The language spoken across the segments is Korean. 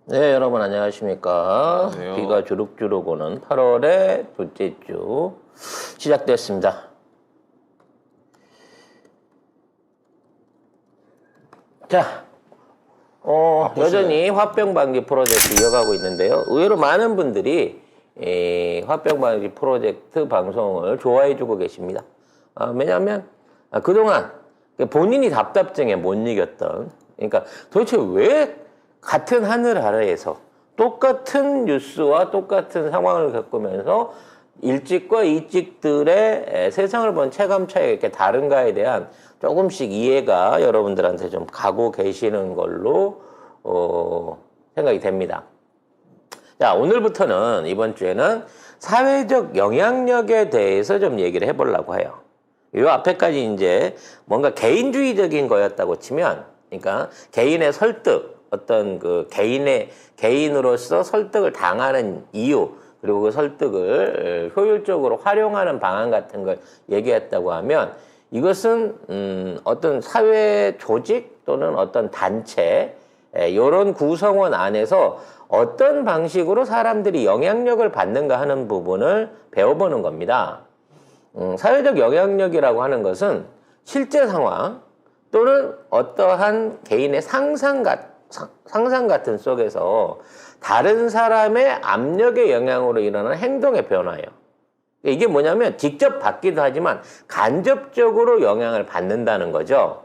네, 여러분 안녕하십니까. 안녕하세요. 비가 주룩주룩 오는 8월의 둘째 주 시작됐습니다. 자, 여전히 화병 방지 프로젝트 이어가고 있는데요. 의외로 많은 분들이 화병 방지 프로젝트 방송을 좋아해주고 계십니다. 왜냐하면 그동안 본인이 답답증에 못 이겼던, 그러니까 도대체 왜 같은 하늘 아래에서 똑같은 뉴스와 똑같은 상황을 겪으면서 일찍과 이찍들의 세상을 본 체감 차이가 이렇게 다른가에 대한 조금씩 이해가 여러분들한테 좀 가고 계시는 걸로 생각이 됩니다. 자, 오늘부터는 이번 주에는 사회적 영향력에 대해서 좀 얘기를 해보려고 해요. 요 앞에까지 이제 뭔가 개인주의적인 거였다고 치면, 그러니까 개인의 설득, 어떤 그 개인으로서 설득을 당하는 이유, 그리고 그 설득을 효율적으로 활용하는 방안 같은 걸 얘기했다고 하면, 이것은 어떤 사회 조직 또는 어떤 단체, 이런 구성원 안에서 어떤 방식으로 사람들이 영향력을 받는가 하는 부분을 배워보는 겁니다. 사회적 영향력이라고 하는 것은 실제 상황 또는 어떠한 개인의 상상 같은 속에서 다른 사람의 압력의 영향으로 일어나는 행동의 변화예요. 이게 뭐냐면 직접 받기도 하지만 간접적으로 영향을 받는다는 거죠.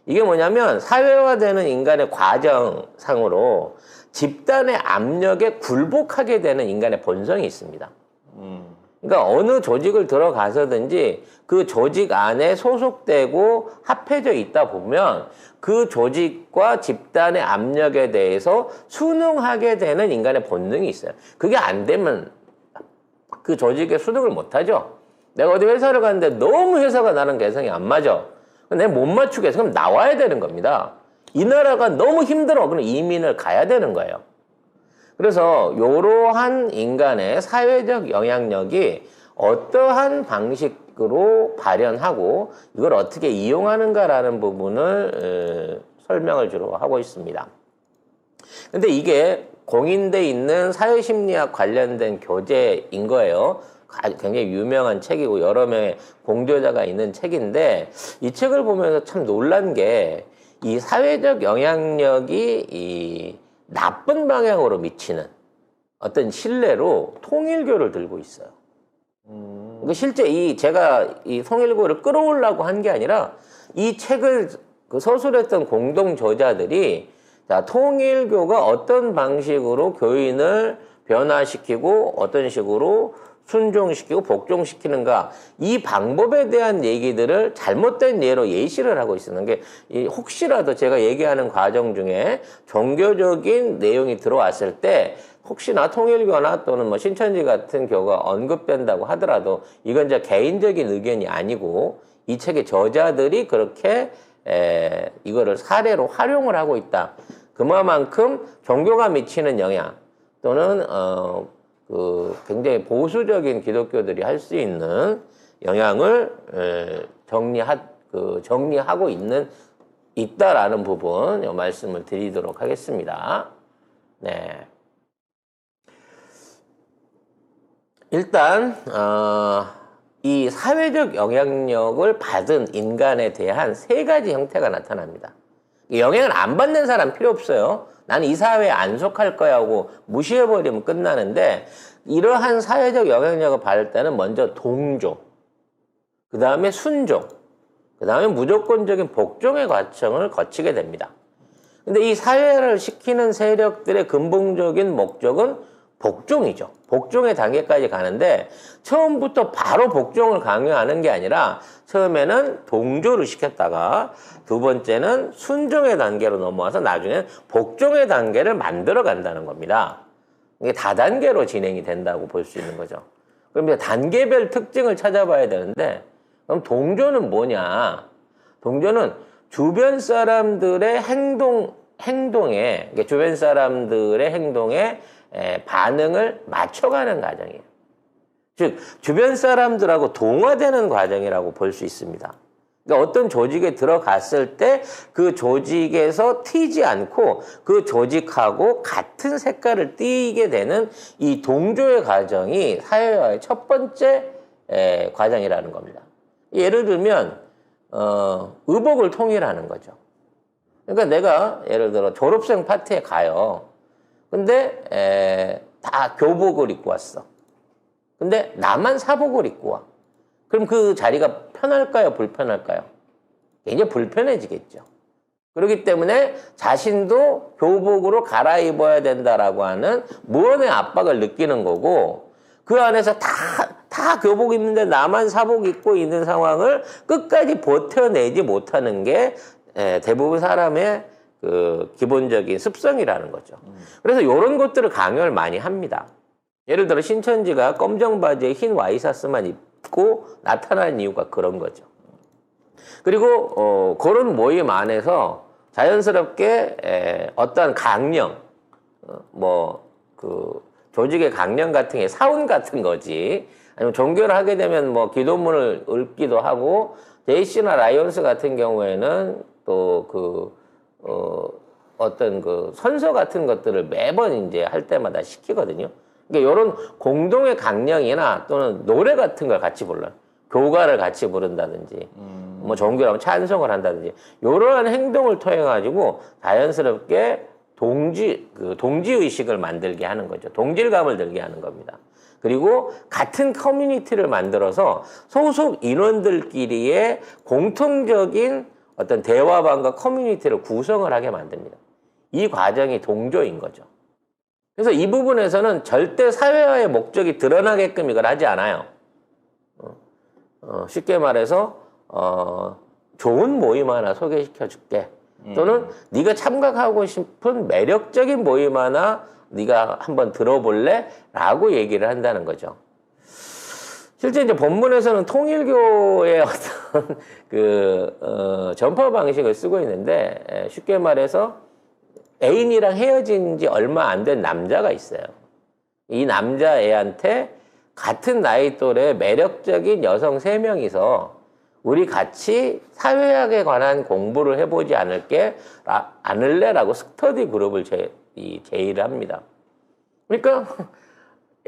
이게 뭐냐면 사회화되는 인간의 과정상으로 집단의 압력에 굴복하게 되는 인간의 본성이 있습니다. 그러니까 어느 조직을 들어가서든지 그 조직 안에 소속되고 합해져 있다 보면 그 조직과 집단의 압력에 대해서 순응하게 되는 인간의 본능이 있어요. 그게 안 되면 그 조직에 순응을 못 하죠. 내가 어디 회사를 갔는데 너무 회사가 나랑 개성이 안 맞아. 내가 못 맞추겠어. 그럼 나와야 되는 겁니다. 이 나라가 너무 힘들어. 그럼 이민을 가야 되는 거예요. 그래서 이러한 인간의 사회적 영향력이 어떠한 방식으로 발현하고 이걸 어떻게 이용하는가라는 부분을 설명을 주로 하고 있습니다. 근데 이게 공인돼 있는 사회심리학 관련된 교재인 거예요. 굉장히 유명한 책이고 여러 명의 공저자가 있는 책인데 이 책을 보면서 참 놀란 게 이 사회적 영향력이 이 나쁜 방향으로 미치는 어떤 신뢰로 통일교를 들고 있어요. 그러니까 실제 제가 이 통일교를 끌어오려고 한 게 아니라 이 책을 서술했던 공동 저자들이 자, 통일교가 어떤 방식으로 교인을 변화시키고 어떤 식으로 순종시키고 복종시키는가 이 방법에 대한 얘기들을 잘못된 예로 예시를 하고 있는 게 혹시라도 제가 얘기하는 과정 중에 종교적인 내용이 들어왔을 때 혹시나 통일교나 또는 뭐 신천지 같은 교가 언급된다고 하더라도 이건 이제 개인적인 의견이 아니고 이 책의 저자들이 그렇게 이거를 사례로 활용을 하고 있다. 그만큼 종교가 미치는 영향 또는 굉장히 보수적인 기독교들이 할 수 있는 영향을 정리하고 있다라는 부분 말씀을 드리도록 하겠습니다. 네. 일단 이 사회적 영향력을 받은 인간에 대한 세 가지 형태가 나타납니다. 영향을 안 받는 사람 필요 없어요. 나는 이 사회에 안 속할 거야 하고 무시해버리면 끝나는데 이러한 사회적 영향력을 받을 때는 먼저 동조, 그 다음에 순종, 그 다음에 무조건적인 복종의 과정을 거치게 됩니다. 근데 이 사회를 시키는 세력들의 근본적인 목적은 복종이죠. 복종의 단계까지 가는데 처음부터 바로 복종을 강요하는 게 아니라 처음에는 동조를 시켰다가 두 번째는 순종의 단계로 넘어와서 나중에는 복종의 단계를 만들어 간다는 겁니다. 이게 다단계로 진행이 된다고 볼 수 있는 거죠. 그럼 이제 단계별 특징을 찾아봐야 되는데 그럼 동조는 뭐냐? 동조는 주변 사람들의 행동에 주변 사람들의 행동에 반응을 맞춰가는 과정이에요. 즉 주변 사람들하고 동화되는 과정이라고 볼 수 있습니다. 그러니까 어떤 조직에 들어갔을 때 그 조직에서 튀지 않고 그 조직하고 같은 색깔을 띠게 되는 이 동조의 과정이 사회화의 첫 번째 과정이라는 겁니다. 예를 들면 의복을 통일하는 거죠. 그러니까 내가 예를 들어 졸업생 파티에 가요. 근데 다 교복을 입고 왔어. 근데 나만 사복을 입고 와. 그럼 그 자리가 편할까요? 불편할까요? 굉장히 불편해지겠죠. 그렇기 때문에 자신도 교복으로 갈아입어야 된다라고 하는 무언의 압박을 느끼는 거고, 그 안에서 다 교복 입는데 나만 사복 입고 있는 상황을 끝까지 버텨내지 못하는 게 대부분 사람의 그 기본적인 습성이라는 거죠. 그래서 이런 것들을 강요를 많이 합니다. 예를 들어 신천지가 검정 바지에 흰 와이셔츠만 입고 나타나는 이유가 그런 거죠. 그리고 그런 모임 안에서 자연스럽게 어떠한 강령, 그 조직의 강령 같은 게 사원 같은 거지. 아니면 종교를 하게 되면 뭐 기도문을 읽기도 하고, JC나 라이온스 같은 경우에는 또 어떤 그 선서 같은 것들을 매번 이제 할 때마다 시키거든요. 그러니까 이런 공동의 강령이나 또는 노래 같은 걸 같이 불러요. 교가를 같이 부른다든지, 뭐 종교라면 찬송을 한다든지, 이러한 행동을 통해 가지고 자연스럽게 동지의식을 만들게 하는 거죠. 동질감을 들게 하는 겁니다. 그리고 같은 커뮤니티를 만들어서 소속 인원들끼리의 공통적인 어떤 대화방과 커뮤니티를 구성을 하게 만듭니다. 이 과정이 동조인 거죠. 그래서 이 부분에서는 절대 사회화의 목적이 드러나게끔 이걸 하지 않아요. 쉽게 말해서 좋은 모임 하나 소개시켜 줄게. 또는 네가 참가하고 싶은 매력적인 모임 하나 네가 한번 들어볼래? 라고 얘기를 한다는 거죠. 실제 이제 본문에서는 통일교의 어떤 전파 방식을 쓰고 있는데, 쉽게 말해서 애인이랑 헤어진 지 얼마 안 된 남자가 있어요. 이 남자애한테 같은 나이 또래 매력적인 여성 3명이서 우리 같이 사회학에 관한 공부를 해보지 않을래? 라고 스터디 그룹을 제의를 합니다. 그러니까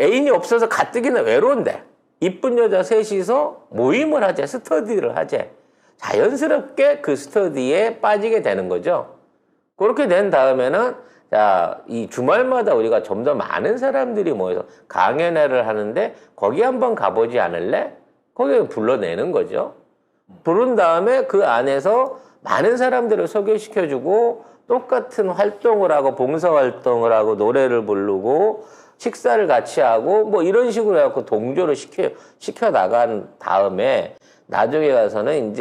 애인이 없어서 가뜩이나 외로운데 이쁜 여자 셋이서 모임을 하재, 스터디를 하재. 자연스럽게 그 스터디에 빠지게 되는 거죠. 그렇게 된 다음에는 자, 이 주말마다 우리가 좀 더 많은 사람들이 모여서 강연회를 하는데 거기 한번 가보지 않을래? 거기에 불러내는 거죠. 부른 다음에 그 안에서 많은 사람들을 소개시켜주고 똑같은 활동을 하고 봉사활동을 하고 노래를 부르고 식사를 같이 하고 뭐 이런 식으로 해갖고 동조를 시켜 나간 다음에 나중에 가서는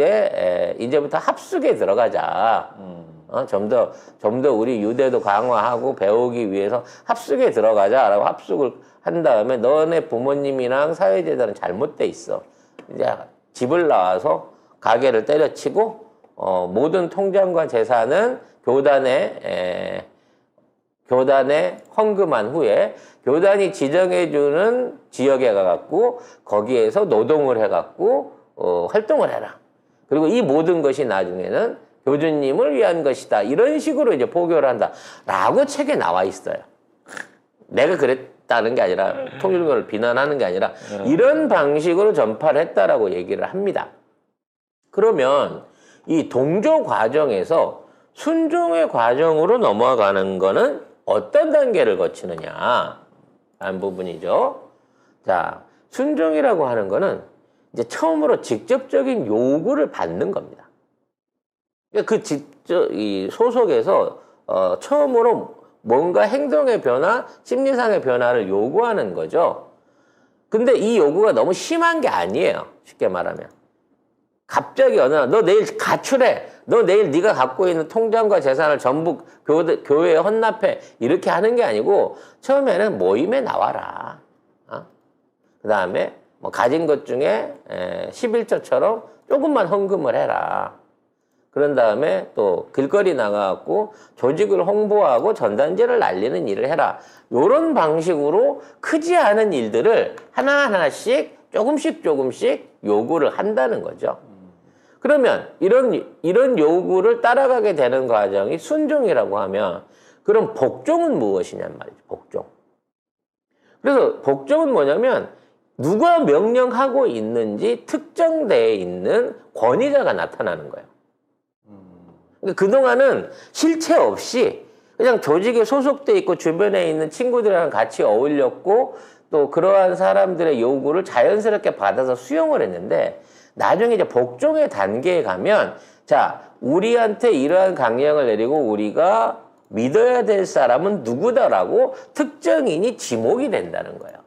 이제부터 합숙에 들어가자. 좀 더 우리 유대도 강화하고 배우기 위해서 합숙에 들어가자라고 합숙을 한 다음에 너네 부모님이랑 사회재단은 잘못돼 있어. 이제 집을 나와서 가게를 때려치고 모든 통장과 재산은 교단에 헌금한 후에 교단이 지정해주는 지역에 가갖고 거기에서 노동을 해갖고 활동을 해라. 그리고 이 모든 것이 나중에는 교주님을 위한 것이다. 이런 식으로 이제 포교를 한다. 라고 책에 나와 있어요. 내가 그랬다는 게 아니라 통일교를 비난하는 게 아니라 이런 방식으로 전파를 했다라고 얘기를 합니다. 그러면 이 동조 과정에서 순종의 과정으로 넘어가는 거는 어떤 단계를 거치느냐 라는 부분이죠. 자, 순종이라고 하는 거는 이제 처음으로 직접적인 요구를 받는 겁니다. 그 이 소속에서 처음으로 뭔가 행동의 변화, 심리상의 변화를 요구하는 거죠. 근데 이 요구가 너무 심한 게 아니에요. 쉽게 말하면. 갑자기 어느 날 너 내일 가출해. 너 내일 네가 갖고 있는 통장과 재산을 전부 교회에 헌납해. 이렇게 하는 게 아니고 처음에는 모임에 나와라. 그 다음에 뭐 가진 것 중에 11조처럼 조금만 헌금을 해라. 그런 다음에 또 길거리 나가갖고 조직을 홍보하고 전단지를 날리는 일을 해라. 이런 방식으로 크지 않은 일들을 하나하나씩 조금씩 요구를 한다는 거죠. 그러면 이런 요구를 따라가게 되는 과정이 순종이라고 하면 그럼 복종은 무엇이냔 말이죠. 복종. 그래서 복종은 뭐냐면 누가 명령하고 있는지 특정되어 있는 권위자가 나타나는 거예요. 그러니까 그동안은 실체 없이 그냥 조직에 소속돼 있고 주변에 있는 친구들이랑 같이 어울렸고 또 그러한 사람들의 요구를 자연스럽게 받아서 수용을 했는데 나중에 이제 복종의 단계에 가면 자, 우리한테 이러한 강령을 내리고 우리가 믿어야 될 사람은 누구다라고 특정인이 지목이 된다는 거예요.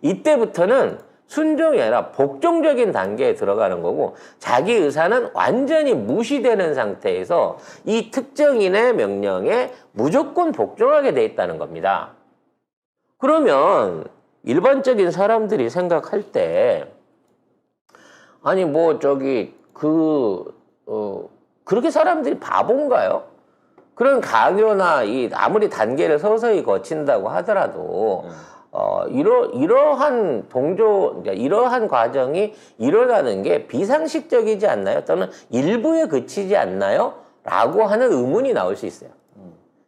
이때부터는 순종이 아니라 복종적인 단계에 들어가는 거고 자기 의사는 완전히 무시되는 상태에서 이 특정인의 명령에 무조건 복종하게 돼 있다는 겁니다. 그러면 일반적인 사람들이 생각할 때 아니 뭐 저기 그렇게 사람들이 바본가요? 그런 강요나 아무리 단계를 서서히 거친다고 하더라도 이러한 그러니까 이러한 과정이 일어나는 게 비상식적이지 않나요? 또는 일부에 그치지 않나요? 라고 하는 의문이 나올 수 있어요.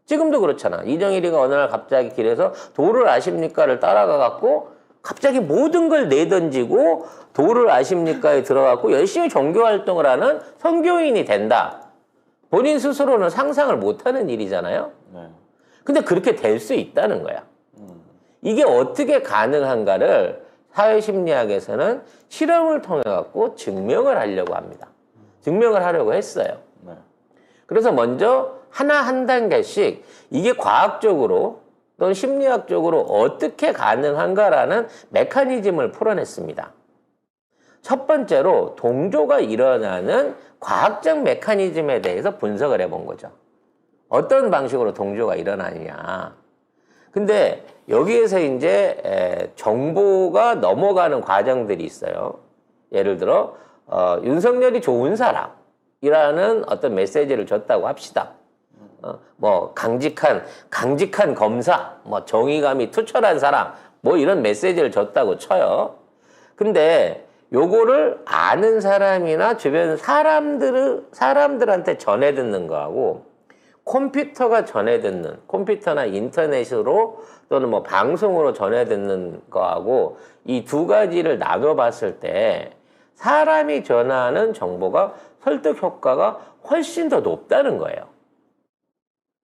지금도 그렇잖아. 이정일이가 어느 날 갑자기 길에서 도를 아십니까를 따라가 갖고 갑자기 모든 걸 내던지고 도를 아십니까에 들어가고 열심히 종교활동을 하는 선교인이 된다. 본인 스스로는 상상을 못하는 일이잖아요. 네. 근데 그렇게 될 수 있다는 거야. 이게 어떻게 가능한가를 사회심리학에서는 실험을 통해 갖고 증명을 하려고 합니다. 증명을 하려고 했어요. 네. 그래서 먼저 하나 한 단계씩 이게 과학적으로 또는 심리학적으로 어떻게 가능한가라는 메커니즘을 풀어냈습니다. 첫 번째로 동조가 일어나는 과학적 메커니즘에 대해서 분석을 해본 거죠. 어떤 방식으로 동조가 일어나느냐. 근데 여기에서 이제 정보가 넘어가는 과정들이 있어요. 예를 들어 윤석열이 좋은 사람이라는 어떤 메시지를 줬다고 합시다. 뭐 강직한 검사, 뭐 정의감이 투철한 사람, 뭐 이런 메시지를 줬다고 쳐요. 근데 요거를 아는 사람이나 주변 사람들한테 전해 듣는 거하고 컴퓨터가 전해 듣는, 컴퓨터나 인터넷으로 또는 뭐 방송으로 전해 듣는 거하고 이 두 가지를 나눠 봤을 때 사람이 전하는 정보가 설득 효과가 훨씬 더 높다는 거예요.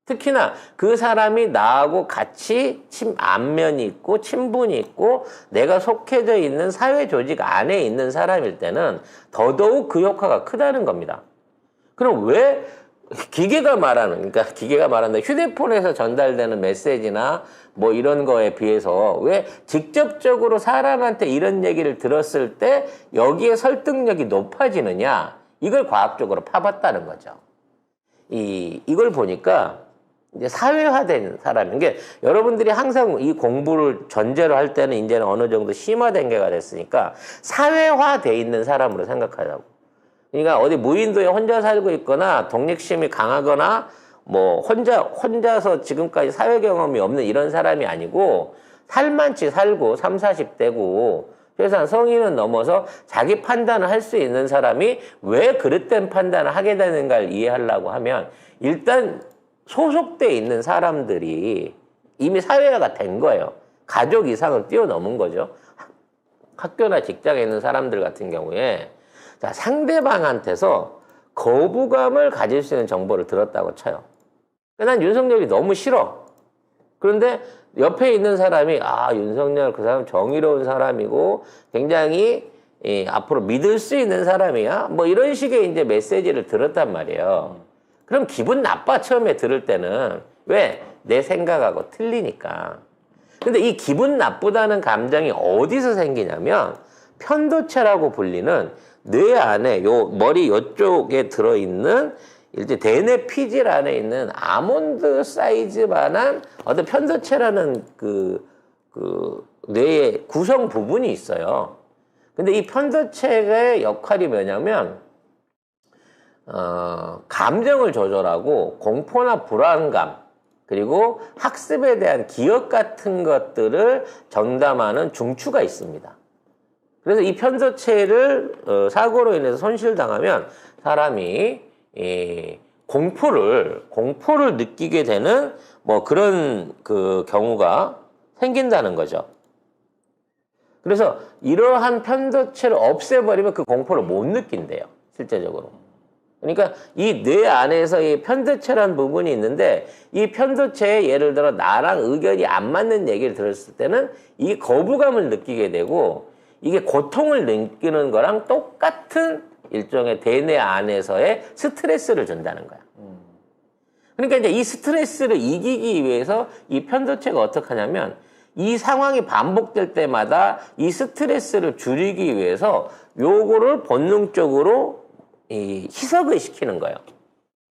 특히나 그 사람이 나하고 같이 안면이 있고 친분이 있고 내가 속해져 있는 사회 조직 안에 있는 사람일 때는 더더욱 그 효과가 크다는 겁니다. 그럼 왜 기계가 말하는 휴대폰에서 전달되는 메시지나 뭐 이런 거에 비해서 왜 직접적으로 사람한테 이런 얘기를 들었을 때 여기에 설득력이 높아지느냐? 이걸 과학적으로 파봤다는 거죠. 이걸 보니까 이제 사회화된 사람인 게 여러분들이 항상 이 공부를 전제로 할 때는 이제는 어느 정도 심화단계가 됐으니까 사회화돼 있는 사람으로 생각하자고. 그러니까 어디 무인도에 혼자 살고 있거나 독립심이 강하거나 뭐 혼자서 지금까지 사회 경험이 없는 이런 사람이 아니고 살만치 살고 30, 40대고 최소한 성인은 넘어서 자기 판단을 할 수 있는 사람이 왜 그릇된 판단을 하게 되는가를 이해하려고 하면 일단 소속돼 있는 사람들이 이미 사회화가 된 거예요. 가족 이상은 뛰어넘은 거죠. 학교나 직장에 있는 사람들 같은 경우에 자, 상대방한테서 거부감을 가질 수 있는 정보를 들었다고 쳐요. 난 윤석열이 너무 싫어. 그런데 옆에 있는 사람이 윤석열 그 사람 정의로운 사람이고 굉장히 앞으로 믿을 수 있는 사람이야. 뭐 이런 식의 이제 메시지를 들었단 말이에요. 그럼 기분 나빠 처음에 들을 때는. 왜? 내 생각하고 틀리니까. 근데 이 기분 나쁘다는 감정이 어디서 생기냐면 편도체라고 불리는 뇌 안에 머리 요쪽에 들어있는 이제 대뇌피질 안에 있는 아몬드 사이즈만한 어떤 편도체라는 그 뇌의 구성 부분이 있어요. 근데 이 편도체의 역할이 뭐냐면 감정을 조절하고 공포나 불안감 그리고 학습에 대한 기억 같은 것들을 전담하는 중추가 있습니다. 그래서 이 편도체를 사고로 인해서 손실당하면 사람이 공포를 느끼게 되는 뭐 그런 그 경우가 생긴다는 거죠. 그래서 이러한 편도체를 없애버리면 그 공포를 못 느낀대요, 실제적으로. 그러니까 이 뇌 안에서 이 편도체라는 부분이 있는데 이 편도체에 예를 들어 나랑 의견이 안 맞는 얘기를 들었을 때는 이 거부감을 느끼게 되고 이게 고통을 느끼는 거랑 똑같은 일종의 대뇌 안에서의 스트레스를 준다는 거야. 그러니까 이제 이 스트레스를 이기기 위해서 이 편도체가 어떻게 하냐면 이 상황이 반복될 때마다 이 스트레스를 줄이기 위해서 요거를 본능적으로 희석을 시키는 거예요.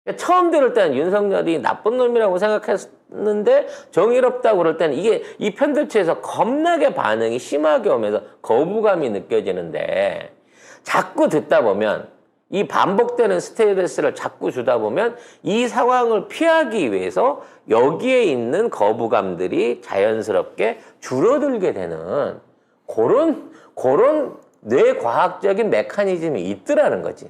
그러니까 처음 들을 때는 윤석열이 나쁜 놈이라고 생각했는데 정의롭다고 그럴 때는 이게 이 편도체에서 겁나게 반응이 심하게 오면서 거부감이 느껴지는데 자꾸 듣다 보면 이 반복되는 스트레스를 자꾸 주다 보면 이 상황을 피하기 위해서 여기에 있는 거부감들이 자연스럽게 줄어들게 되는 그런 뇌과학적인 메커니즘이 있더라는 거지.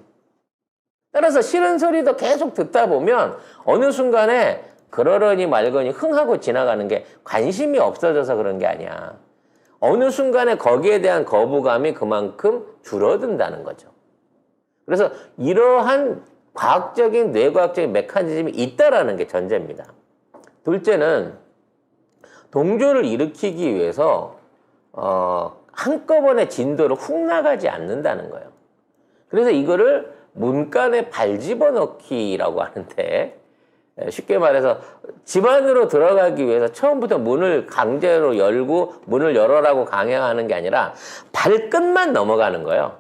따라서 싫은 소리도 계속 듣다 보면 어느 순간에 그러려니 말거니 흥하고 지나가는 게 관심이 없어져서 그런 게 아니야. 어느 순간에 거기에 대한 거부감이 그만큼 줄어든다는 거죠. 그래서 이러한 과학적인 뇌과학적인 메커니즘이 있다라는 게 전제입니다. 둘째는 동조를 일으키기 위해서 한꺼번에 진도로 훅 나가지 않는다는 거예요. 그래서 이거를 문간에 발 집어넣기라고 하는데 쉽게 말해서 집 안으로 들어가기 위해서 처음부터 문을 강제로 열고 문을 열어라고 강행하는 게 아니라 발끝만 넘어가는 거예요.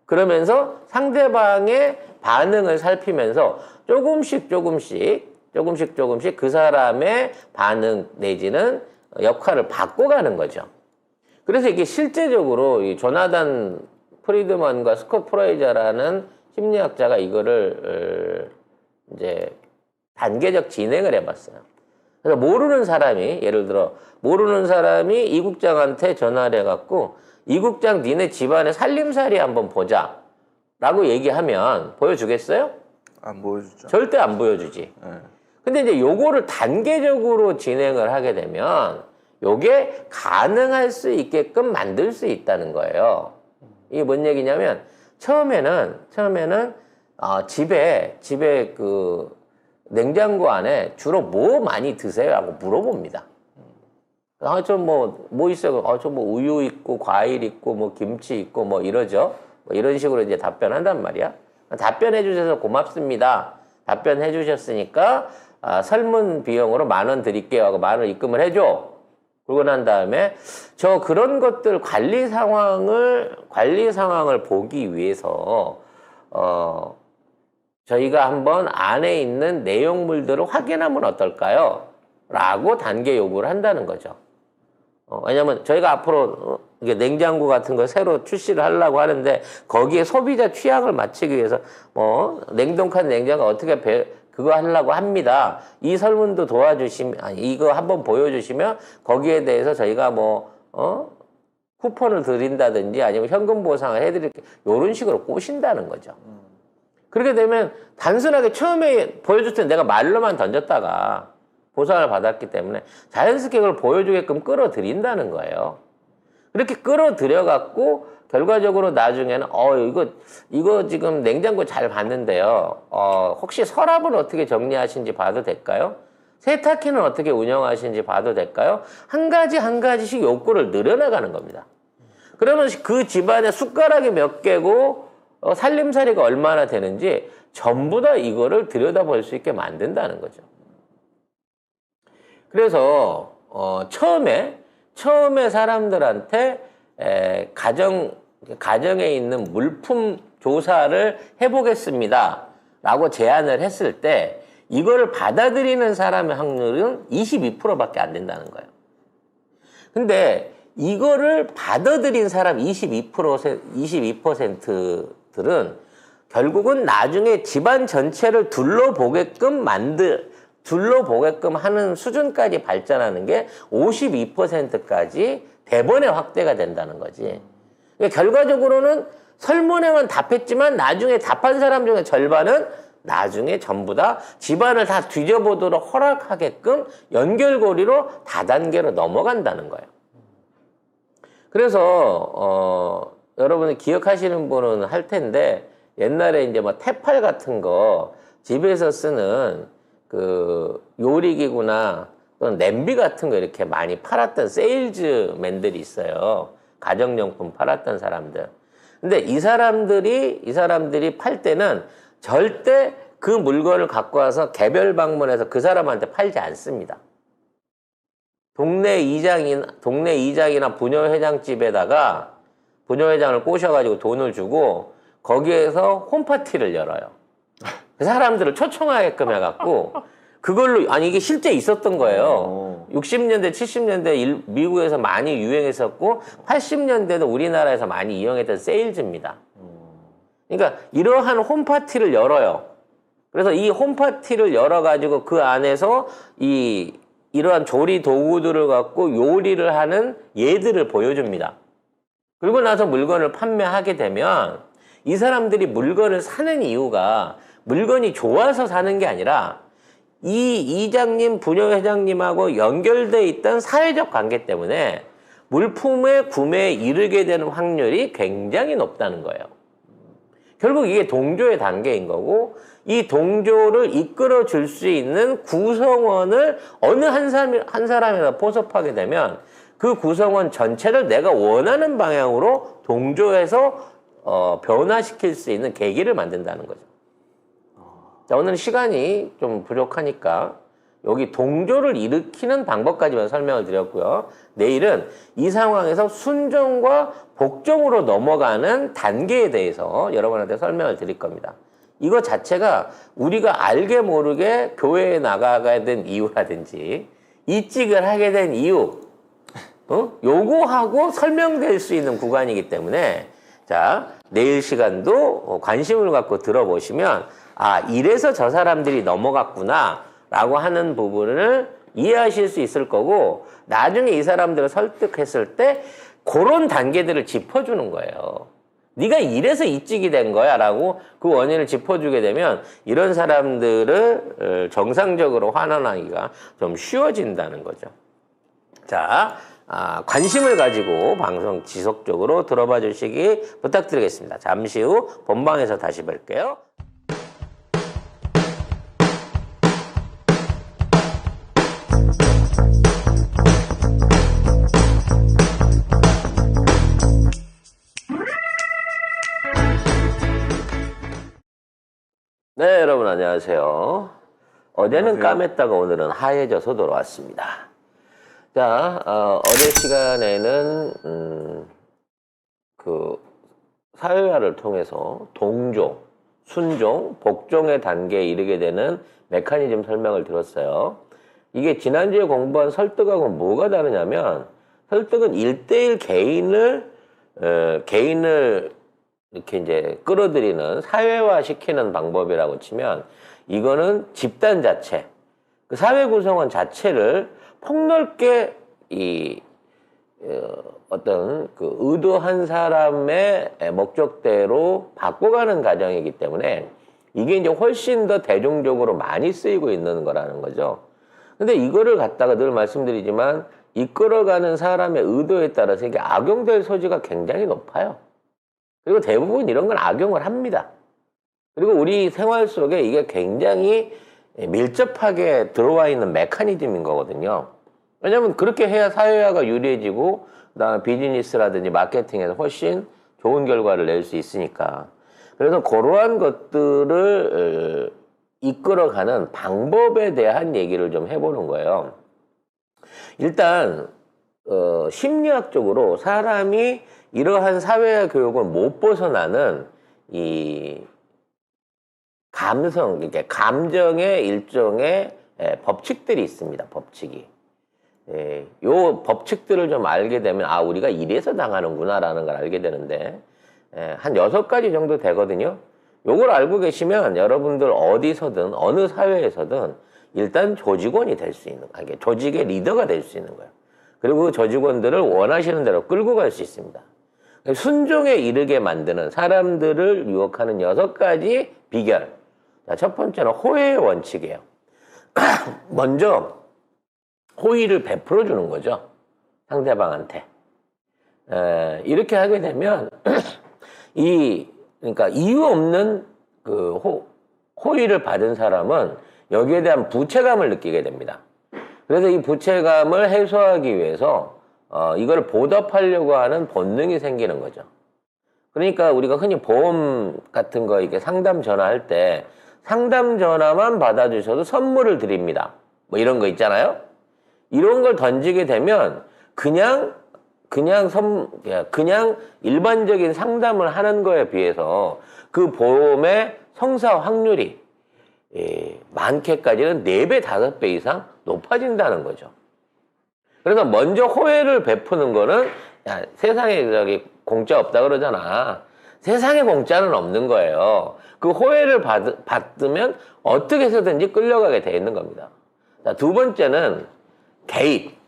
그러면서 상대방의 반응을 살피면서 조금씩 그 사람의 반응 내지는 역할을 바꿔가는 거죠. 그래서 이게 실제적으로 이 조나단 프리드먼과 스콧 프로이저라는 심리학자가 이거를 이제 단계적 진행을 해봤어요. 그래서 모르는 사람이 예를 들어 모르는 사람이 이 국장한테 전화를 해갖고 이 국장 니네 집안의 살림살이 한번 보자 라고 얘기하면 보여주겠어요? 안 보여주죠. 절대 안 보여주지. 네. 근데 이제 요거를 단계적으로 진행을 하게 되면 요게 가능할 수 있게끔 만들 수 있다는 거예요. 이게 뭔 얘기냐면 처음에는 집에 그 냉장고 안에 주로 뭐 많이 드세요? 하고 물어봅니다. 뭐 있어요? 저 뭐 우유 있고 과일 있고 뭐 김치 있고 뭐 이러죠. 뭐 이런 식으로 이제 답변한단 말이야. 답변해 주셔서 고맙습니다. 답변해 주셨으니까 설문 비용으로 10,000원 드릴게요 하고 10,000원 입금을 해줘. 그러고 난 다음에 저 그런 것들 관리 상황을 보기 위해서 저희가 한번 안에 있는 내용물들을 확인하면 어떨까요? 라고 단계 요구를 한다는 거죠. 왜냐면 저희가 앞으로 이게 냉장고 같은 거 새로 출시를 하려고 하는데 거기에 소비자 취향을 맞추기 위해서 냉동칸 냉장고 어떻게 그거 하려고 합니다. 이 설문도 이거 한번 보여주시면 거기에 대해서 저희가 쿠폰을 드린다든지 아니면 현금 보상을 해드릴게요. 이런 식으로 꼬신다는 거죠. 그렇게 되면 단순하게 처음에 보여줄 때는 내가 말로만 던졌다가 보상을 받았기 때문에 자연스럽게 그걸 보여주게끔 끌어들인다는 거예요. 그렇게 끌어들여갖고 결과적으로 나중에는 이거 지금 냉장고 잘 봤는데요. 혹시 서랍은 어떻게 정리하시는지 봐도 될까요? 세탁기는 어떻게 운영하시는지 봐도 될까요? 한 가지씩 욕구를 늘어나가는 겁니다. 그러면 그 집안에 숟가락이 몇 개고 살림살이가 얼마나 되는지 전부 다 이거를 들여다볼 수 있게 만든다는 거죠. 그래서 처음에 사람들한테 가정에 있는 물품 조사를 해보겠습니다 라고 제안을 했을 때 이거를 받아들이는 사람의 확률은 22%밖에 안 된다는 거예요. 근데 이거를 받아들인 사람 22%들은 결국은 나중에 집안 전체를 둘러보게끔 하는 수준까지 발전하는 게 52%까지 대번에 확대가 된다는 거지. 그러니까 결과적으로는 설문에만 답했지만 나중에 답한 사람 중에 절반은 나중에 전부 다 집안을 다 뒤져보도록 허락하게끔 연결고리로 다단계로 넘어간다는 거예요. 그래서 여러분이 기억하시는 분은 할 텐데 옛날에 이제 뭐 테팔 같은 거 집에서 쓰는 그 요리기구나 또는 냄비 같은 거 이렇게 많이 팔았던 세일즈맨들이 있어요. 가정용품 팔았던 사람들. 근데 이 사람들이 팔 때는 절대 그 물건을 갖고 와서 개별 방문해서 그 사람한테 팔지 않습니다. 동네 이장이나 부녀회장집에다가 부녀회장을 꼬셔가지고 돈을 주고 거기에서 홈파티를 열어요. 그 사람들을 초청하게끔 해갖고 그걸로 아니 이게 실제 있었던 거예요. 60년대, 70년대 미국에서 많이 유행했었고 80년대도 우리나라에서 많이 이용했던 세일즈입니다. 그러니까 이러한 홈파티를 열어요. 그래서 이 홈파티를 열어가지고 그 안에서 이러한 조리 도구들을 갖고 요리를 하는 예들을 보여줍니다. 그리고 나서 물건을 판매하게 되면 이 사람들이 물건을 사는 이유가 물건이 좋아서 사는 게 아니라 이 이장님, 부녀회장님하고 연결돼 있던 사회적 관계 때문에 물품의 구매에 이르게 되는 확률이 굉장히 높다는 거예요. 결국 이게 동조의 단계인 거고 이 동조를 이끌어 줄 수 있는 구성원을 어느 한 사람에다 포섭하게 되면 그 구성원 전체를 내가 원하는 방향으로 동조해서 변화시킬 수 있는 계기를 만든다는 거죠. 자, 오늘 시간이 좀 부족하니까 여기 동조를 일으키는 방법까지만 설명을 드렸고요. 내일은 이 상황에서 순종과 복종으로 넘어가는 단계에 대해서 여러분한테 설명을 드릴 겁니다. 이거 자체가 우리가 알게 모르게 교회에 나가야 된 이유라든지 이직을 하게 된 이유 요거하고 설명될 수 있는 구간이기 때문에 자, 내일 시간도 관심을 갖고 들어보시면 아, 이래서 저 사람들이 넘어갔구나 라고 하는 부분을 이해하실 수 있을 거고 나중에 이 사람들을 설득했을 때 그런 단계들을 짚어주는 거예요. 네가 이래서 이직이 된 거야 라고 그 원인을 짚어주게 되면 이런 사람들을 정상적으로 환원하기가 좀 쉬워진다는 거죠. 자, 관심을 가지고 방송 지속적으로 들어봐 주시기 부탁드리겠습니다. 잠시 후 본방에서 다시 뵐게요. 네, 여러분 안녕하세요. 어제는 까맸다가 오늘은 하얘져서 돌아왔습니다. 자, 어제 시간에는 그 사회화를 통해서 동조, 순종, 복종의 단계에 이르게 되는 메커니즘 설명을 들었어요. 이게 지난주에 공부한 설득하고 뭐가 다르냐면 설득은 1대1 개인을 이렇게 이제 끌어들이는 사회화 시키는 방법이라고 치면 이거는 집단 자체, 그 사회 구성원 자체를 폭넓게 어떤 그 의도한 사람의 목적대로 바꿔가는 과정이기 때문에 이게 이제 훨씬 더 대중적으로 많이 쓰이고 있는 거라는 거죠. 근데 이거를 갖다가 늘 말씀드리지만 이끌어가는 사람의 의도에 따라서 이게 악용될 소지가 굉장히 높아요. 그리고 대부분 이런 건 악용을 합니다. 그리고 우리 생활 속에 이게 굉장히 밀접하게 들어와 있는 메커니즘인 거거든요. 왜냐면 그렇게 해야 사회화가 유리해지고 그다음에 비즈니스라든지 마케팅에서 훨씬 좋은 결과를 낼 수 있으니까. 그래서 그러한 것들을 이끌어가는 방법에 대한 얘기를 좀 해보는 거예요. 일단 심리학적으로 사람이 이러한 사회화 교육을 못 벗어나는 이 감성, 이렇게 감정의 일종의 법칙들이 있습니다. 법칙이. 요 법칙들을 좀 알게 되면 아, 우리가 이래서 당하는구나라는 걸 알게 되는데 한 6가지 정도 되거든요. 요걸 알고 계시면 여러분들 어디서든 어느 사회에서든 일단 조직원이 될 수 있는, 조직의 리더가 될 수 있는 거예요. 그리고 그 조직원들을 원하시는 대로 끌고 갈 수 있습니다. 순종에 이르게 만드는 사람들을 유혹하는 6가지 비결. 자, 첫 번째는 호의의 원칙이에요. 먼저 호의를 베풀어 주는 거죠. 상대방한테. 이렇게 하게 되면 그러니까 이유 없는 그 호의를 받은 사람은 여기에 대한 부채감을 느끼게 됩니다. 그래서 이 부채감을 해소하기 위해서 이걸 보답하려고 하는 본능이 생기는 거죠. 그러니까 우리가 흔히 보험 같은 거 이렇게 상담 전화할 때 상담 전화만 받아주셔도 선물을 드립니다. 뭐 이런 거 있잖아요. 이런 걸 던지게 되면 그냥 일반적인 상담을 하는 거에 비해서 그 보험의 성사 확률이 많게까지는 4배, 5배 이상 높아진다는 거죠. 그래서 먼저 호의를 베푸는 거는 야, 세상에 저기 공짜 없다 그러잖아. 세상에 공짜는 없는 거예요. 그 호의를 받으면 어떻게 해서든지 끌려가게 돼 있는 겁니다. 자, 두 번째는 개입.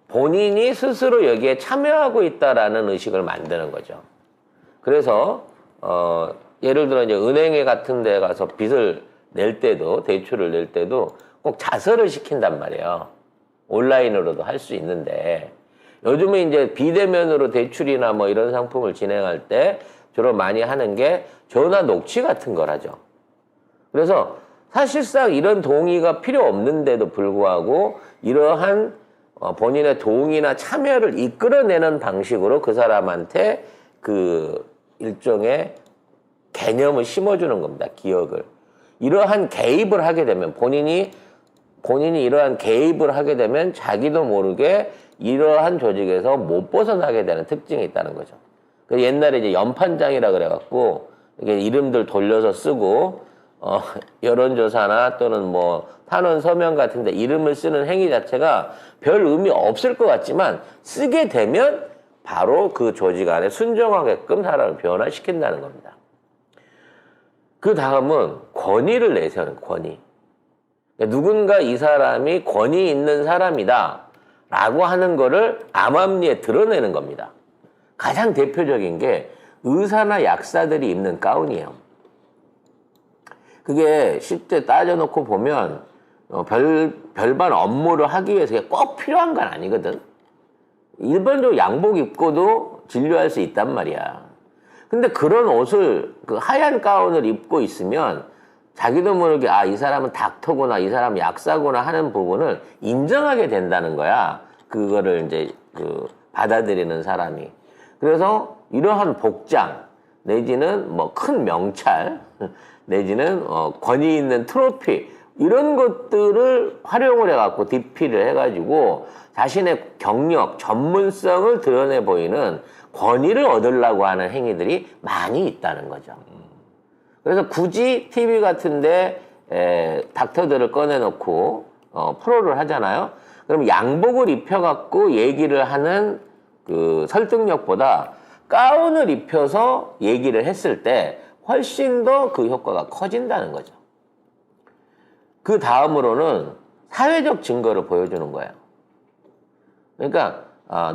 본인이 스스로 여기에 참여하고 있다라는 의식을 만드는 거죠. 그래서 예를 들어 이제 은행에 같은 데 가서 빚을 낼 때도, 대출을 낼 때도 꼭 자서를 시킨단 말이에요. 온라인으로도 할 수 있는데 요즘에 이제 비대면으로 대출이나 뭐 이런 상품을 진행할 때 주로 많이 하는 게 전화 녹취 같은 걸 하죠. 그래서 사실상 이런 동의가 필요 없는데도 불구하고 이러한 본인의 동의나 참여를 이끌어내는 방식으로 그 사람한테 그 일종의 개념을 심어주는 겁니다. 기억을. 이러한 개입을 하게 되면 본인이 이러한 개입을 하게 되면 자기도 모르게 이러한 조직에서 못 벗어나게 되는 특징이 있다는 거죠. 옛날에 이제 연판장이라 그래갖고 이게 이름들 돌려서 쓰고 여론조사나 또는 뭐 탄원 서명 같은데 이름을 쓰는 행위 자체가 별 의미 없을 것 같지만 쓰게 되면 바로 그 조직 안에 순종하게끔 사람을 변화시킨다는 겁니다. 그 다음은 권위를 내세우는 권위. 누군가 이 사람이 권위 있는 사람이다 라고 하는 거를 암암리에 드러내는 겁니다. 가장 대표적인 게 의사나 약사들이 입는 가운이에요. 그게 실제 따져놓고 보면 별반 업무를 하기 위해서 꼭 필요한 건 아니거든. 일반적으로 양복 입고도 진료할 수 있단 말이야. 근데 그런 옷을 그 하얀 가운을 입고 있으면 자기도 모르게 이 사람은 닥터구나, 이 사람은 약사구나 하는 부분을 인정하게 된다는 거야. 그거를 이제 받아들이는 사람이. 그래서 이러한 복장 내지는 뭐 큰 명찰 내지는 권위 있는 트로피 이런 것들을 활용을 해갖고 DP를 해가지고 자신의 경력, 전문성을 드러내 보이는 권위를 얻으려고 하는 행위들이 많이 있다는 거죠. 그래서 굳이 TV 같은데 닥터들을 꺼내놓고 프로를 하잖아요. 그럼 양복을 입혀갖고 얘기를 하는 그 설득력보다 가운을 입혀서 얘기를 했을 때 훨씬 더 그 효과가 커진다는 거죠. 그 다음으로는 사회적 증거를 보여주는 거예요. 그러니까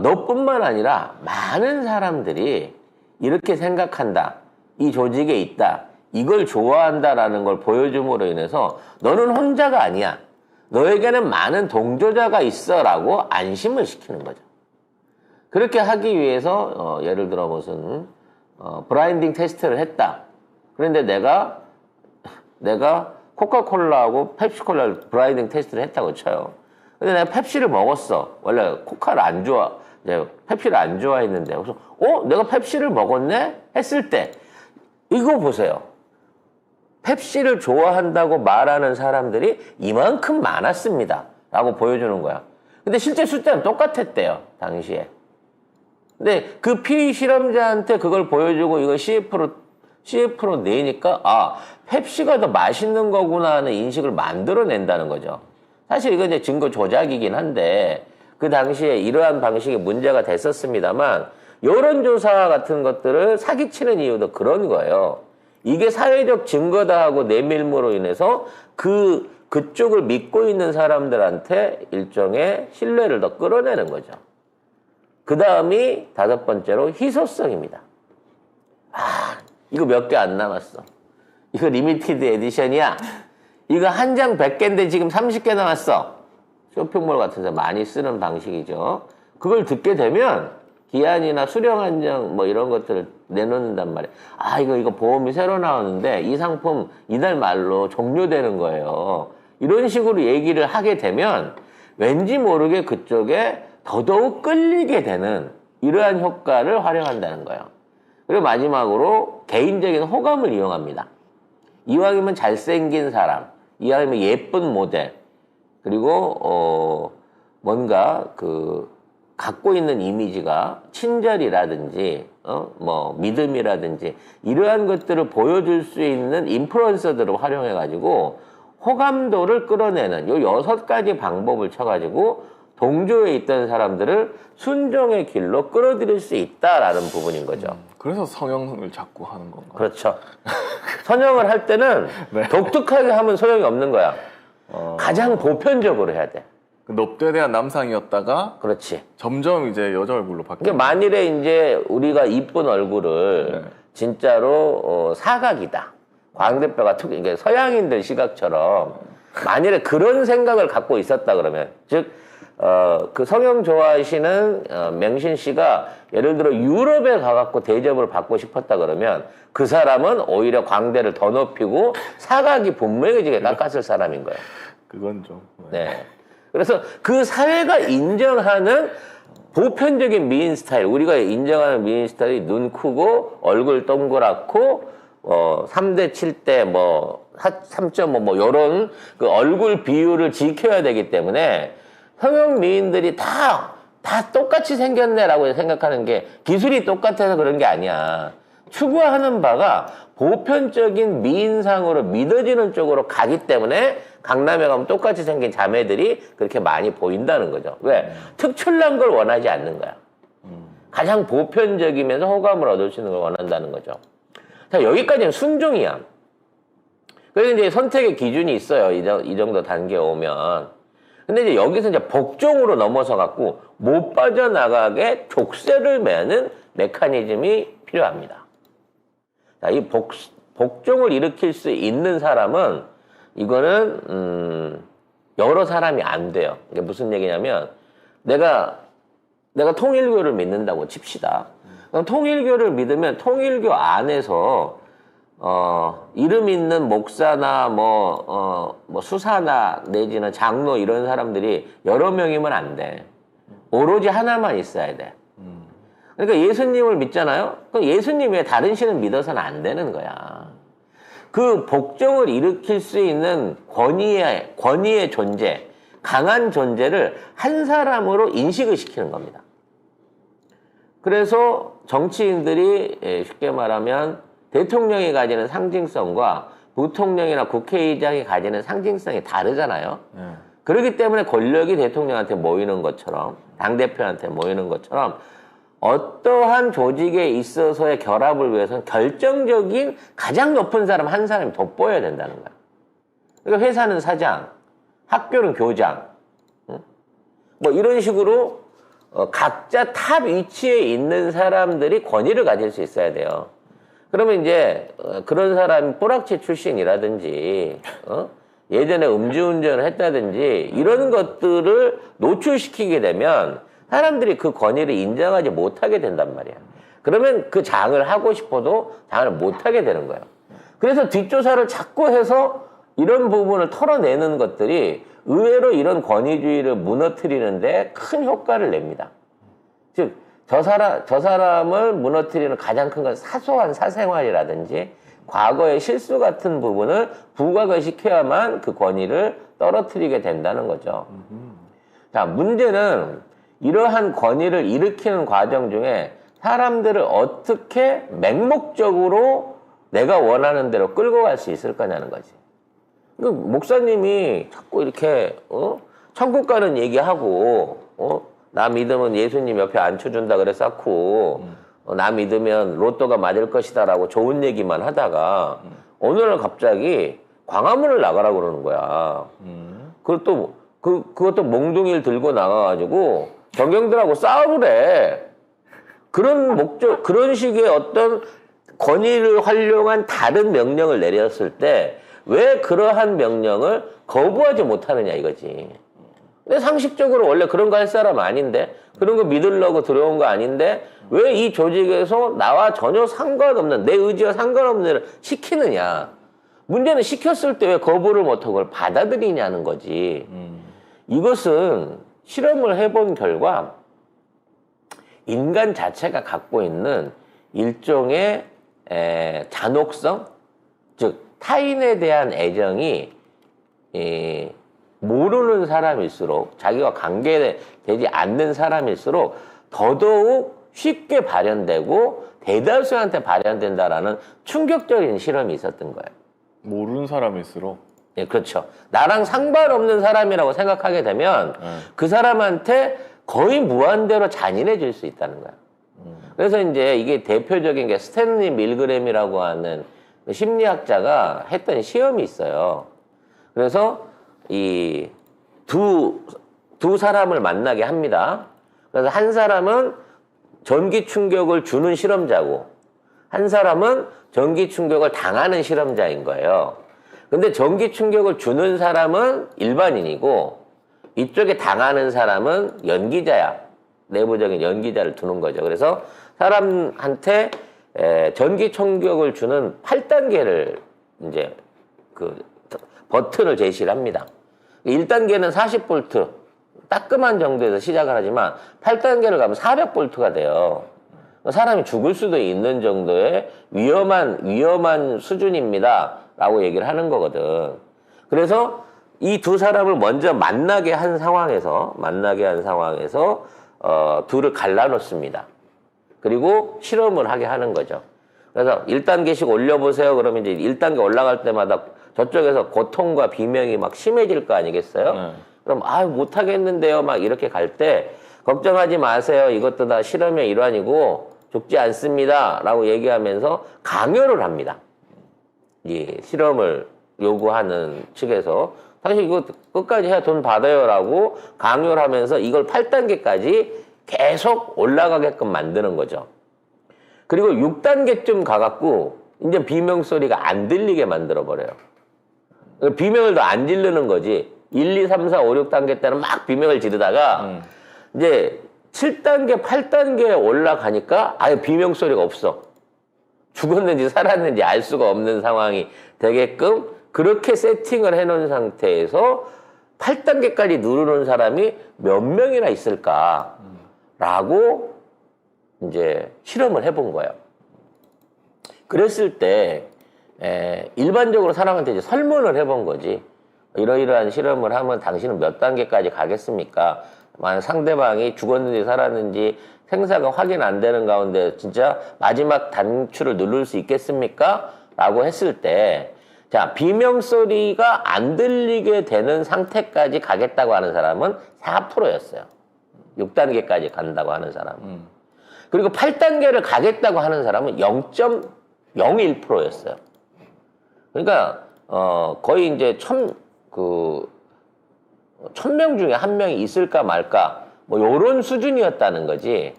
너뿐만 아니라 많은 사람들이 이렇게 생각한다. 이 조직에 있다. 이걸 좋아한다라는 걸 보여줌으로 인해서 너는 혼자가 아니야. 너에게는 많은 동조자가 있어 라고 안심을 시키는 거죠. 그렇게 하기 위해서 예를 들어 무슨 브라인딩 테스트를 했다. 그런데 내가 코카콜라하고 펩시콜라를 브라인딩 테스트를 했다고 쳐요. 근데 내가 펩시를 먹었어. 원래 코카를 안 좋아. 펩시를 안 좋아했는데. 그래서 내가 펩시를 먹었네? 했을 때 이거 보세요. 펩시를 좋아한다고 말하는 사람들이 이만큼 많았습니다. 라고 보여주는 거야. 근데 실제 숫자는 똑같았대요. 당시에. 근데 그 피실험자한테 그걸 보여주고 이걸 CF로 내니까 펩시가 더 맛있는 거구나 하는 인식을 만들어낸다는 거죠. 사실 이건 이제 증거 조작이긴 한데 그 당시에 이러한 방식이 문제가 됐었습니다만 여론조사 같은 것들을 사기치는 이유도 그런 거예요. 이게 사회적 증거다 하고 내밀므로 인해서 그쪽을 믿고 있는 사람들한테 일종의 신뢰를 더 끌어내는 거죠. 그 다음이 5번째로 희소성입니다. 이거 몇 개 안 남았어. 이거 리미티드 에디션이야. 이거 한 장 100개인데 지금 30개 남았어. 쇼핑몰 같은 데서 많이 쓰는 방식이죠. 그걸 듣게 되면 기한이나 수령 한정 뭐 이런 것들을 내놓는단 말이에요. 아, 이거 보험이 새로 나오는데 이 상품 이달 말로 종료되는 거예요. 이런 식으로 얘기를 하게 되면 왠지 모르게 그쪽에 더더욱 끌리게 되는 이러한 효과를 활용한다는 거예요. 그리고 마지막으로 개인적인 호감을 이용합니다. 이왕이면 잘생긴 사람, 이왕이면 예쁜 모델, 그리고 뭔가 갖고 있는 이미지가 친절이라든지 뭐 믿음이라든지 이러한 것들을 보여줄 수 있는 인플루언서들을 활용해 가지고 호감도를 끌어내는 요 6가지 방법을 쳐가지고 동조에 있던 사람들을 순종의 길로 끌어들일 수 있다라는 부분인 거죠. 그래서 성형을 자꾸 하는 건가요? 그렇죠. 선형을 할 때는 네. 독특하게 하면 소용이 없는 거야. 가장 보편적으로 해야 돼. 넙대대한 남상이었다가 그렇지. 점점 이제 여자 얼굴로 바뀌는. 그러니까 만일에 이제 우리가 이쁜 얼굴을 네. 진짜로 사각이다. 광대뼈가 이게 서양인들 시각처럼 만일에 그런 생각을 갖고 있었다 그러면 즉 그 성형 좋아하시는 명신 씨가 예를 들어 유럽에 가갖고 대접을 받고 싶었다 그러면 그 사람은 오히려 광대를 더 높이고 사각이 분명해지게 깎았을 사람인 거예요. 그건 좀. 네. 그래서 그 사회가 인정하는 보편적인 미인 스타일, 우리가 인정하는 미인 스타일이 눈 크고 얼굴 동그랗고 3대 7대 뭐 3.5 뭐 요런 그 얼굴 비율을 지켜야 되기 때문에 성형 미인들이 다 똑같이 생겼네라고 생각하는 게 기술이 똑같아서 그런 게 아니야. 추구하는 바가 보편적인 미인상으로 믿어지는 쪽으로 가기 때문에 강남에 가면 똑같이 생긴 자매들이 그렇게 많이 보인다는 거죠. 왜? 특출난 걸 원하지 않는 거야. 가장 보편적이면서 호감을 얻을 수 있는 걸 원한다는 거죠. 자, 여기까지는 순종이야. 그래서 이제 선택의 기준이 있어요. 이 정도 단계에 오면. 근데 이제 여기서 이제 복종으로 넘어서 갖고 못 빠져나가게 족쇄를 매는 메커니즘이 필요합니다. 자, 이 복종을 일으킬 수 있는 사람은 이거는 여러 사람이 안 돼요. 이게 무슨 얘기냐면 내가 통일교를 믿는다고 칩시다. 그럼 통일교를 믿으면 통일교 안에서 이름 있는 목사나 뭐 수사나 내지는 장로 이런 사람들이 여러 명이면 안 돼. 오로지 하나만 있어야 돼. 그러니까 예수님을 믿잖아요? 그럼 예수님 외에 다른 신을 믿어서는 안 되는 거야. 그 복종을 일으킬 수 있는 권위의 존재, 강한 존재를 한 사람으로 인식을 시키는 겁니다. 그래서 정치인들이 쉽게 말하면 대통령이 가지는 상징성과 부통령이나 국회의장이 가지는 상징성이 다르잖아요. 그렇기 때문에 권력이 대통령한테 모이는 것처럼 당대표한테 모이는 것처럼 어떠한 조직에 있어서의 결합을 위해서는 결정적인 가장 높은 사람 한 사람이 돋보여야 된다는 거야. 그러니까 회사는 사장, 학교는 교장, 뭐 이런 식으로 각자 탑 위치에 있는 사람들이 권위를 가질 수 있어야 돼요. 그러면 이제 그런 사람이 뿌락치 출신이라든지 예전에 음주운전을 했다든지 이런 것들을 노출시키게 되면 사람들이 그 권위를 인정하지 못하게 된단 말이야. 그러면 그 장을 하고 싶어도 장을 못하게 되는 거예요. 그래서 뒷조사를 자꾸 해서 이런 부분을 털어내는 것들이 의외로 이런 권위주의를 무너뜨리는데 큰 효과를 냅니다. 즉, 저 사람을 무너뜨리는 가장 큰 건 사소한 사생활이라든지 과거의 실수 같은 부분을 부각을 시켜야만 그 권위를 떨어뜨리게 된다는 거죠. 자, 문제는 이러한 권위를 일으키는 과정 중에 사람들을 어떻게 맹목적으로 내가 원하는 대로 끌고 갈 수 있을 거냐는 거지. 목사님이 자꾸 이렇게 천국 가는 얘기하고 나 믿으면 예수님 옆에 앉혀준다 그래 쌓고 나 믿으면 로또가 맞을 것이다라고 좋은 얘기만 하다가 어느 날 갑자기 광화문을 나가라고 그러는 거야. 그것도 몽둥이를 들고 나가가지고 정경들하고 싸우래. 그런 식의 어떤 권위를 활용한 다른 명령을 내렸을 때 왜 그러한 명령을 거부하지 못하느냐 이거지. 근데 상식적으로 원래 그런 거 할 사람 아닌데, 그런 거 믿으려고 들어온 거 아닌데 왜 이 조직에서 나와 전혀 상관없는, 내 의지와 상관없는 일을 시키느냐. 문제는 시켰을 때 왜 거부를 못하고 그걸 받아들이냐는 거지. 이것은 실험을 해본 결과 인간 자체가 갖고 있는 일종의 잔혹성, 즉 타인에 대한 애정이 모르는 사람일수록, 자기와 관계되지 않는 사람일수록 더더욱 쉽게 발현되고 대다수한테 발현된다라는 충격적인 실험이 있었던 거예요. 모르는 사람일수록. 예, 그렇죠. 나랑 상관없는 사람이라고 생각하게 되면 그 사람한테 거의 무한대로 잔인해질 수 있다는 거야. 그래서 이제 이게 대표적인 게 스탠리 밀그램이라고 하는 심리학자가 했던 시험이 있어요. 그래서 이 두 사람을 만나게 합니다. 그래서 한 사람은 전기 충격을 주는 실험자고, 한 사람은 전기 충격을 당하는 실험자인 거예요. 근데 전기 충격을 주는 사람은 일반인이고, 이쪽에 당하는 사람은 연기자야. 내부적인 연기자를 두는 거죠. 그래서 사람한테 전기 충격을 주는 8단계를 이제 그 버튼을 제시를 합니다. 1단계는 40V, 따끔한 정도에서 시작을 하지만 8단계를 가면 400V가 돼요. 사람이 죽을 수도 있는 정도의 위험한 수준입니다. 라고 얘기를 하는 거거든. 그래서 이 두 사람을 먼저 만나게 한 상황에서 둘을 갈라놓습니다. 그리고 실험을 하게 하는 거죠. 그래서 1단계씩 올려보세요. 그러면 이제 1단계 올라갈 때마다 저쪽에서 고통과 비명이 막 심해질 거 아니겠어요? 그럼 못하겠는데요. 막 이렇게 갈 때 걱정하지 마세요. 이것도 다 실험의 일환이고 죽지 않습니다. 라고 얘기하면서 강요를 합니다. 이 실험을 요구하는 측에서 사실 이거 끝까지 해야 돈 받아요. 라고 강요를 하면서 이걸 8단계까지 계속 올라가게끔 만드는 거죠. 그리고 6단계쯤 가갖고 이제 비명 소리가 안 들리게 만들어버려요. 비명을 더 안 지르는 거지. 1, 2, 3, 4, 5, 6단계 때는 막 비명을 지르다가 이제 7단계, 8단계에 올라가니까 아예 비명 소리가 없어. 죽었는지 살았는지 알 수가 없는 상황이 되게끔 그렇게 세팅을 해놓은 상태에서 8단계까지 누르는 사람이 몇 명이나 있을까라고 이제 실험을 해본 거예요. 그랬을 때 일반적으로 사람한테 이제 설문을 해본 거지. 이러이러한 실험을 하면 당신은 몇 단계까지 가겠습니까? 만약 상대방이 죽었는지 살았는지 생사가 확인 안 되는 가운데 진짜 마지막 단추를 누를 수 있겠습니까? 라고 했을 때, 자, 비명 소리가 안 들리게 되는 상태까지 가겠다고 하는 사람은 4%였어요. 6단계까지 간다고 하는 사람은. 그리고 8단계를 가겠다고 하는 사람은 0.01%였어요. 그러니까 거의 이제 1000명 중에 한 명이 있을까 말까 뭐 요런 수준이었다는 거지.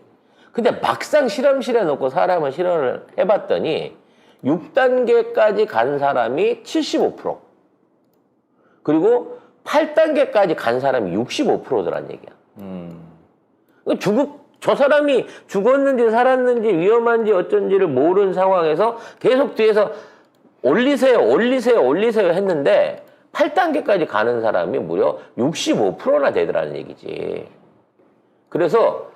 근데 막상 실험실에 놓고 사람을 실험을 해봤더니 6단계까지 간 사람이 75%, 그리고 8단계까지 간 사람이 65%더란 얘기야. 저 사람이 죽었는지 살았는지 위험한지 어쩐지를 모르는 상황에서 계속 뒤에서 올리세요 했는데 8단계까지 가는 사람이 무려 65%나 되더라는 얘기지. 그래서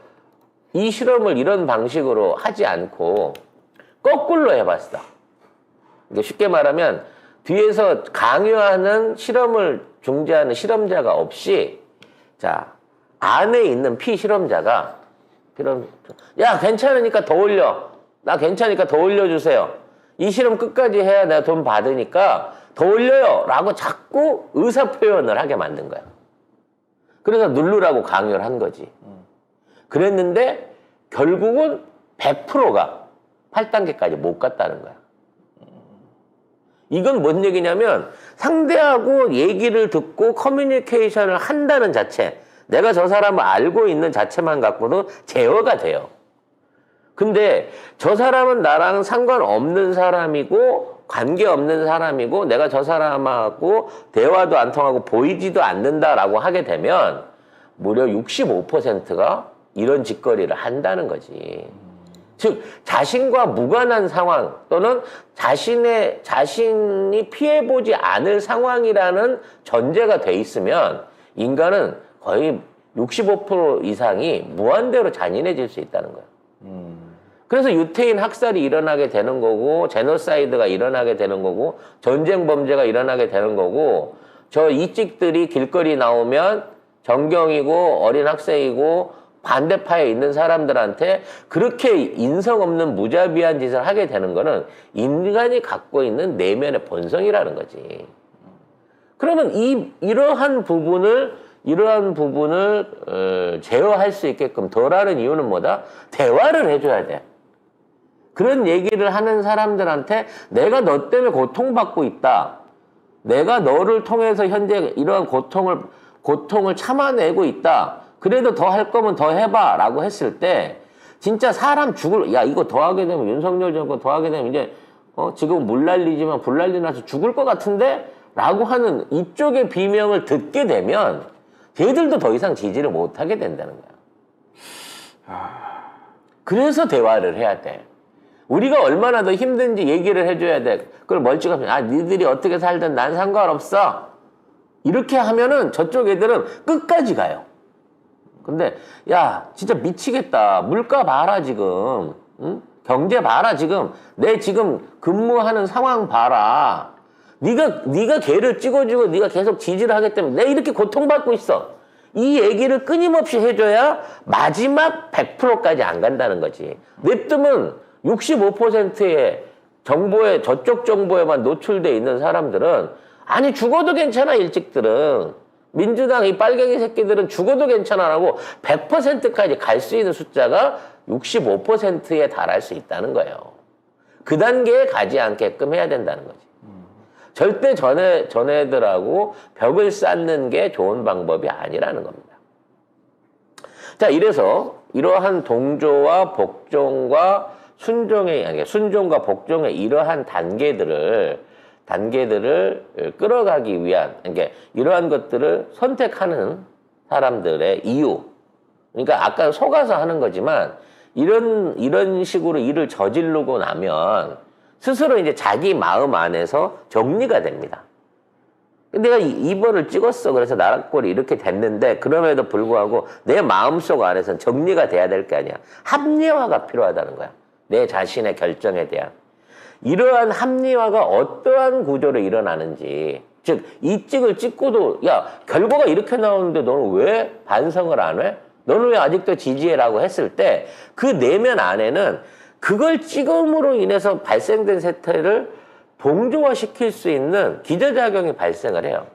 이 실험을 이런 방식으로 하지 않고 거꾸로 해봤어. 쉽게 말하면 뒤에서 강요하는 실험을 중재하는 실험자가 없이, 자, 안에 있는 피실험자가 야, 괜찮으니까 더 올려. 나 괜찮으니까 더 올려주세요. 이 실험 끝까지 해야 내가 돈 받으니까 더 올려요. 라고 자꾸 의사표현을 하게 만든 거야. 그래서 누르라고 강요를 한 거지. 그랬는데 결국은 100%가 8단계까지 못 갔다는 거야. 이건 뭔 얘기냐면 상대하고 얘기를 듣고 커뮤니케이션을 한다는 자체, 내가 저 사람을 알고 있는 자체만 갖고도 제어가 돼요. 근데 저 사람은 나랑 상관없는 사람이고 관계없는 사람이고 내가 저 사람하고 대화도 안 통하고 보이지도 않는다라고 하게 되면 무려 65%가 이런 짓거리를 한다는 거지. 즉 자신과 무관한 상황 또는 자신이 피해보지 않을 상황이라는 전제가 돼 있으면 인간은 거의 65% 이상이 무한대로 잔인해질 수 있다는 거야. 그래서 유태인 학살이 일어나게 되는 거고 제노사이드가 일어나게 되는 거고 전쟁 범죄가 일어나게 되는 거고 저 이찍들이 길거리 나오면 정경이고 어린 학생이고 반대파에 있는 사람들한테 그렇게 인성 없는 무자비한 짓을 하게 되는 거는 인간이 갖고 있는 내면의 본성이라는 거지. 그러면 이러한 부분을 제어할 수 있게끔 덜하는 이유는 뭐다? 대화를 해줘야 돼. 그런 얘기를 하는 사람들한테 내가 너 때문에 고통받고 있다. 내가 너를 통해서 현재 이러한 고통을 참아내고 있다. 그래도 더 할 거면 더 해봐. 라고 했을 때 진짜 사람 야 이거 더 하게 되면 윤석열 정권 더 하게 되면 이제 지금 물 날리지만 불 날리 나서 죽을 것 같은데? 라고 하는 이쪽의 비명을 듣게 되면 걔들도 더 이상 지지를 못하게 된다는 거야. 그래서 대화를 해야 돼. 우리가 얼마나 더 힘든지 얘기를 해줘야 돼. 그걸 멀찍하면 니들이 어떻게 살든 난 상관없어. 이렇게 하면은 저쪽 애들은 끝까지 가요. 근데 야 진짜 미치겠다. 물가 봐라 지금. 응? 경제 봐라 지금. 내 지금 근무하는 상황 봐라. 네가 걔를 찍어주고 네가 계속 지지를 하기 때문에 내 이렇게 고통받고 있어. 이 얘기를 끊임없이 해줘야 마지막 100%까지 안 간다는 거지. 냅두면 65%의 정보에 저쪽 정보에만 노출돼 있는 사람들은 아니 죽어도 괜찮아 일찍들은 민주당 이 빨갱이 새끼들은 죽어도 괜찮아라고 100%까지 갈 수 있는 숫자가 65%에 달할 수 있다는 거예요. 그 단계에 가지 않게끔 해야 된다는 거지. 절대 전애들하고 벽을 쌓는 게 좋은 방법이 아니라는 겁니다. 자, 이래서 이러한 동조와 복종과 순종과 복종의 이러한 단계들을 끌어가기 위한, 그러니까 이러한 것들을 선택하는 사람들의 이유. 그러니까 아까 속아서 하는 거지만 이런 식으로 일을 저지르고 나면 스스로 이제 자기 마음 안에서 정리가 됩니다. 내가 이번을 찍었어. 그래서 나락골이 이렇게 됐는데 그럼에도 불구하고 내 마음속 안에서는 정리가 돼야 될 게 아니야. 합리화가 필요하다는 거야. 내 자신의 결정에 대한. 이러한 합리화가 어떠한 구조로 일어나는지. 즉, 이 찍을 찍고도 야 결과가 이렇게 나오는데 너는 왜 반성을 안 해? 너는 왜 아직도 지지해라고 했을 때 그 내면 안에는 그걸 찍음으로 인해서 발생된 세태를 동조화시킬 수 있는 기저작용이 발생을 해요.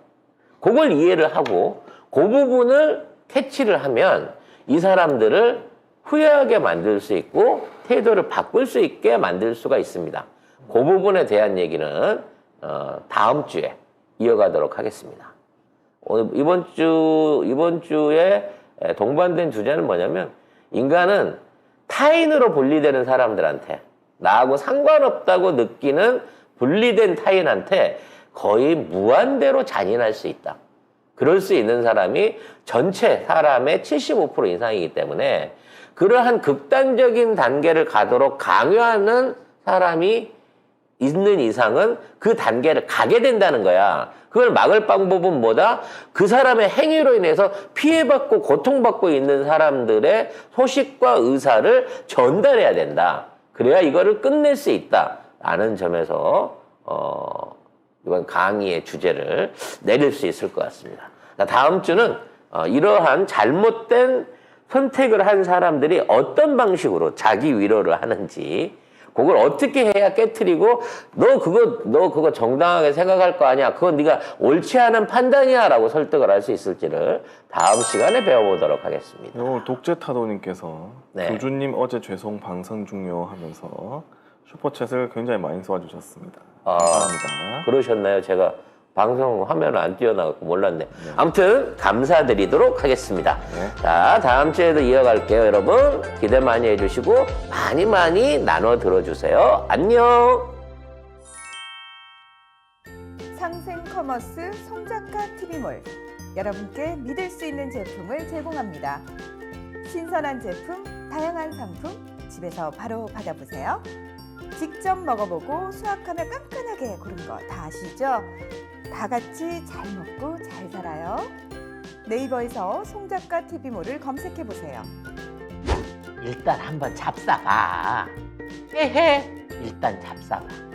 그걸 이해를 하고 그 부분을 캐치를 하면 이 사람들을 후회하게 만들 수 있고 태도를 바꿀 수 있게 만들 수가 있습니다. 그 부분에 대한 얘기는 다음 주에 이어가도록 하겠습니다. 오늘 이번 주에 동반된 주제는 뭐냐면 인간은 타인으로 분리되는 사람들한테 나하고 상관없다고 느끼는 분리된 타인한테 거의 무한대로 잔인할 수 있다. 그럴 수 있는 사람이 전체 사람의 75% 이상이기 때문에 그러한 극단적인 단계를 가도록 강요하는 사람이 있는 이상은 그 단계를 가게 된다는 거야. 그걸 막을 방법은 뭐다? 그 사람의 행위로 인해서 피해받고 고통받고 있는 사람들의 소식과 의사를 전달해야 된다. 그래야 이거를 끝낼 수 있다. 라는 점에서 이번 강의의 주제를 내릴 수 있을 것 같습니다. 다음 주는 이러한 잘못된 선택을 한 사람들이 어떤 방식으로 자기 위로를 하는지 그걸 어떻게 해야 깨트리고 너 그거 정당하게 생각할 거 아니야. 그건 네가 옳지 않은 판단이야 라고 설득을 할 수 있을지를 다음 시간에 배워보도록 하겠습니다. 오늘 독재타도님께서 네. 교주님 어제 죄송 방송 중요 하면서 슈퍼챗을 굉장히 많이 쏘아주셨습니다. 감사합니다. 그러셨나요? 제가 방송 화면을 안 띄워나가고 몰랐네. 아무튼 감사드리도록 하겠습니다. 자, 다음 주에도 이어갈게요, 여러분. 기대 많이 해주시고 많이 많이 나눠 들어주세요. 안녕. 상생커머스 송작가 TV몰, 여러분께 믿을 수 있는 제품을 제공합니다. 신선한 제품, 다양한 상품, 집에서 바로 받아보세요. 직접 먹어보고 수확하며 깐깐하게 고른 거 다 아시죠? 다 같이 잘 먹고 잘 살아요. 네이버에서 송작가 TV몰을 검색해보세요. 일단 한번 잡숴봐. 에헤, 일단 잡숴봐.